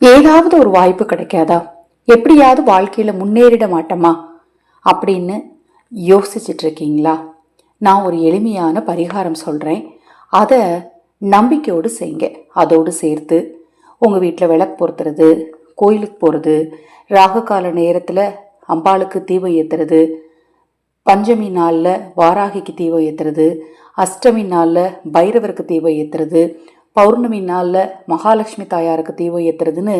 ஏதாவது ஒரு வாய்ப்பு கிடைக்காதா, எப்படியாவது வாழ்க்கையில முன்னேறிட மாட்டோமா அப்படின்னு யோசிச்சுட்டு இருக்கீங்களா? நான் ஒரு எளிமையான பரிகாரம் சொல்றேன். அதை நம்பிக்கையோடு செய்யுங்க. அதோடு சேர்த்து உங்க வீட்டில் விளக்கு பொருத்துறது, கோயிலுக்கு போறது, ராகு கால நேரத்துல அம்பாளுக்கு தீபம் ஏத்துறது, பஞ்சமி நாளில் வாராகிக்கு தீபம் ஏற்றுறது, அஷ்டமி நாளில் பைரவருக்கு தீபம் ஏற்றுறது, பௌர்ணமி நாளில் மகாலட்சுமி தாயாருக்கு தீபம் ஏற்றுறதுன்னு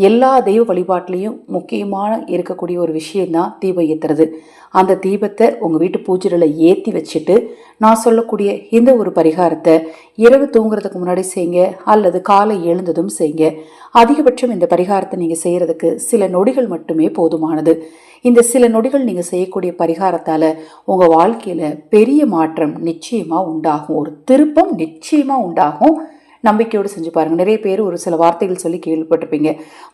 எல்லா தெய்வ வழிபாட்டிலையும் முக்கியமான இருக்கக்கூடிய ஒரு விஷயந்தான் தீபம் ஏற்றுறது. அந்த தீபத்தை உங்கள் வீட்டு பூஜையில் ஏற்றி வச்சுட்டு நான் சொல்லக்கூடிய இந்த ஒரு பரிகாரத்தை இரவு தூங்குறதுக்கு முன்னாடி செய்யுங்க, அல்லது காலை எழுந்ததும் செய்யுங்க. அதிகபட்சம் இந்த பரிகாரத்தை நீங்கள் செய்கிறதுக்கு சில நொடிகள் மட்டுமே போதுமானது. இந்த சில நொடிகள் நீங்கள் செய்யக்கூடிய பரிகாரத்தால் உங்கள் வாழ்க்கையில் பெரிய மாற்றம் நிச்சயமாக உண்டாகும், ஒரு திருப்பம் நிச்சயமாக உண்டாகும். நம்பிக்கையோடு செஞ்சு பாருங்கள். நிறைய பேர் ஒரு சில வார்த்தைகள் சொல்லி கேள்விப்பட்டிருப்பீங்க.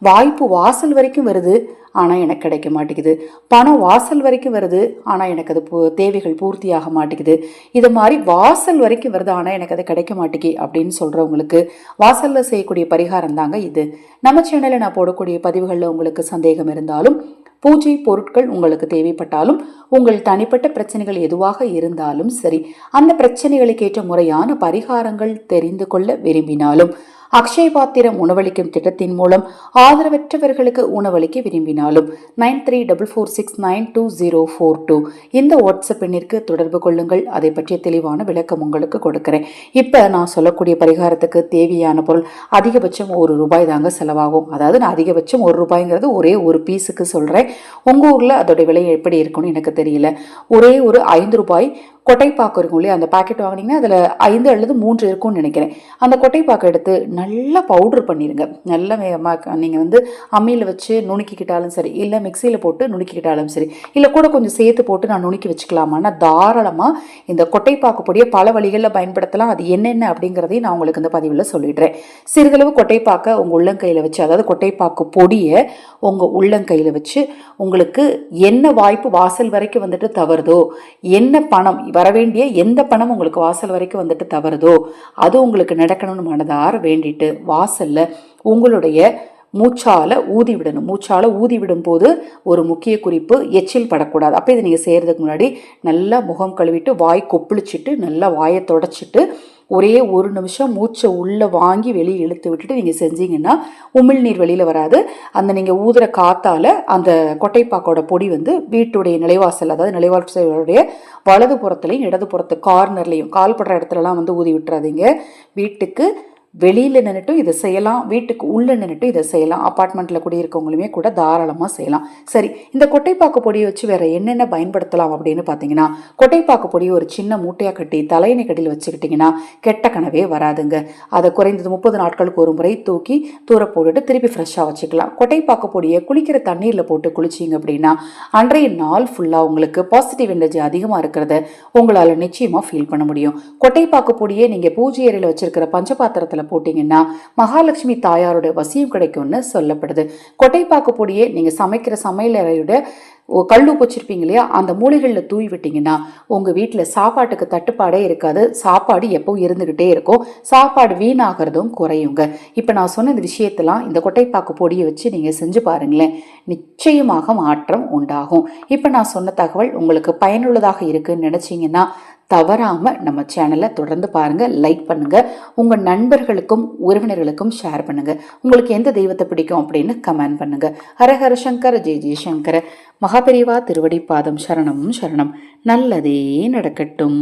வாய்ப்பு வாசல் வரைக்கும் வருது, ஆனால் எனக்கு கிடைக்க மாட்டேங்குது. பணம் வாசல் வரைக்கும் வருது, ஆனால் எனக்கு அது தேவைகள் பூர்த்தியாக மாட்டேங்குது. இது மாதிரி வாசல் வரைக்கும் வருது, ஆனால் எனக்கு அது கிடைக்க மாட்டேங்கி அப்படின்னு சொல்கிறவங்களுக்கு வாசலில் செய்யக்கூடிய பரிகாரம் தாங்க இது. நம்ம சேனலில் நான் போடக்கூடிய பதிவுகளில் உங்களுக்கு சந்தேகம் இருந்தாலும், பூஜை பொருட்கள் உங்களுக்கு தேவைப்பட்டாலும், உங்கள் தனிப்பட்ட பிரச்சனைகள் எதுவாக இருந்தாலும் சரி, அந்த பிரச்சனைகளுக்கு ஏற்ற முறையான பரிகாரங்கள் தெரிந்து கொள்ள விரும்பினாலும், அக்ஷய பாத்திரம் உணவளிக்கும் திட்டத்தின் மூலம் ஆதரவற்றவர்களுக்கு உணவளிக்க விரும்பினாலும் 9344692042 இந்த வாட்ஸ்அப் எண்ணிற்கு தொடர்பு கொள்ளுங்கள். அதை பற்றிய தெளிவான விளக்கம் உங்களுக்கு கொடுக்கிறேன். இப்ப நான் சொல்லக்கூடிய பரிகாரத்துக்கு தேவையான பொருள் அதிகபட்சம் ₹1 தாங்க செலவாகும். அதாவது நான் அதிகபட்சம் ₹1 ஒரே ஒரு பீஸுக்கு சொல்றேன். உங்க ஊர்ல அதோட விலை எப்படி இருக்கும்னு எனக்கு தெரியல. ஒரே ஒரு ₹5 கொட்டைப்பாக்கு இருக்கும் இல்லையா, அந்த பாக்கெட் வாங்கினீங்கன்னா அதில் 5 அல்லது 3 இருக்கும்னு நினைக்கிறேன். அந்த கொட்டைப்பாக்கு எடுத்து நல்லா பவுட்ரு பண்ணிடுங்க. நல்லா நீங்கள் வந்து அம்மியில் வச்சு நுணுக்கிக்கிட்டாலும் சரி, இல்லை மிக்சியில் போட்டு நுணுக்கிக்கிட்டாலும் சரி, இல்லை கூட கொஞ்சம் சேர்த்து போட்டு நான் நுணுக்கி வச்சுக்கலாமான்னா தாராளமாக இந்த கொட்டைப்பாக்கு பொடியை பல வழிகளில் பயன்படுத்தலாம். அது என்னென்ன அப்படிங்கிறதையும் நான் உங்களுக்கு இந்த பதிவில் சொல்லிடுறேன். சிறிதளவு கொட்டைப்பாக்கை உங்கள் உள்ளங்கையில் வச்சு, அதாவது கொட்டைப்பாக்கு பொடியை உங்கள் உள்ளங்கையில் வச்சு, உங்களுக்கு என்ன வாய்ப்பு வாசல் வரைக்கும் வந்துட்டு தவறுதோ, என்ன பணம் வரவேண்டிய எந்த பணம் உங்களுக்கு வாசல் வரைக்கும் வந்துட்டு தவறுதோ அது உங்களுக்கு நடக்கணும்னு மனதார வேண்டிட்டு வாசல்ல உங்களுடைய மூச்சால ஊதி விடணும். மூச்சால ஊதி விடும் போது ஒரு முக்கிய குறிப்பு, எச்சில் படக்கூடாது. அப்போ இதை நீங்கள் செய்கிறதுக்கு முன்னாடி நல்லா முகம் கழுவிட்டு வாய் கொப்பளிச்சுட்டு நல்லா வாயை தொடச்சிட்டு ஒரே ஒரு நிமிஷம் மூச்சை உள்ளே வாங்கி வெளியே இழுத்து விட்டுட்டு நீங்கள் செஞ்சீங்கன்னா உமிழ்நீர் வெளியில் வராது. அந்த நீங்கள் ஊதுற காத்தால் அந்த கொட்டைப்பாக்கோட பொடி வந்து வீட்டுடைய நிலைவாசல், அதாவது நிலைவாசலுடைய வலது புறத்துலையும் இடது புறத்து கார்னர்லையும் கால்படுற இடத்துலலாம் வந்து ஊதி விட்டுறாதீங்க. வீட்டுக்கு வெளியில் நின்றுட்டும் இதை செய்யலாம், வீட்டுக்கு உள்ளே நின்றுட்டும் இதை செய்யலாம். அப்பார்ட்மெண்ட்டில் குடியிருக்கவங்களுமே கூட தாராளமாக செய்யலாம். சரி, இந்த கொட்டைப்பாக்கு பொடியை வச்சு வேறு என்னென்ன பயன்படுத்தலாம் அப்படின்னு பார்த்தீங்கன்னா, கொட்டைப்பாக்கு பொடியை ஒரு சின்ன மூட்டையாக கட்டி தலையணை கடியில் வச்சுக்கிட்டிங்கன்னா கெட்ட கனவே வராதுங்க. அதை குறைந்தது 30 நாட்களுக்கு ஒரு முறை தூக்கி தூர போட்டுட்டு திருப்பி ஃப்ரெஷ்ஷாக வச்சுக்கலாம். கொட்டைப்பாக்கு பொடியை குளிக்கிற தண்ணீரில் போட்டு குளிச்சிங்க அப்படின்னா அன்றைய நாள் ஃபுல்லாக உங்களுக்கு பாசிட்டிவ் எனர்ஜி அதிகமாக இருக்கிறத உங்களால் நிச்சயமாக ஃபீல் பண்ண முடியும். கொட்டைப்பாக்கு பொடியை நீங்கள் பூஜை அறையில் வச்சிருக்கிற பஞ்சபாத்திரத்தில் போட்டீங்கன்னா மகாலட்சுமி தாயாரோட வசியம் கிடைக்கும்னு சொல்லப்படுது. கொட்டைப்பாக்கு பொடியை நீங்க சமைக்கிற சமையல் அறையோட கல்லு வச்சிருப்பீங்க இல்லையா, அந்த மூலைகளில் தூவி விட்டீங்கன்னா உங்க வீட்டில் சாப்பாட்டுக்கு தட்டுப்பாடே இருக்காது. சாப்பாடு எப்பவும் இருந்துகிட்டே இருக்கும். சாப்பாடு வீணாகிறதும் குறையுங்க. இப்போ நான் சொன்ன இந்த விஷயத்தெல்லாம் இந்த கொட்டைப்பாக்கு பொடியை வச்சு நீங்க செஞ்சு பாருங்களேன், நிச்சயமாக மாற்றம் உண்டாகும். இப்போ நான் சொன்ன தகவல் உங்களுக்கு பயனுள்ளதாக இருக்குன்னு நினைச்சீங்கன்னா தவறாம நம்ம சேனலை தொடர்ந்து பாருங்க, லைக் பண்ணுங்க, உங்க நண்பர்களுக்கும் உறவினர்களுக்கும் ஷேர் பண்ணுங்க. உங்களுக்கு எந்த தெய்வத்தை பிடிக்கும் அப்படின்னு கமெண்ட் பண்ணுங்க. ஹரஹர சங்கர ஜெய ஜெயசங்கர. மகாபெரிவா திருவடி பாதம் சரணம் சரணம். நல்லதே நடக்கட்டும்.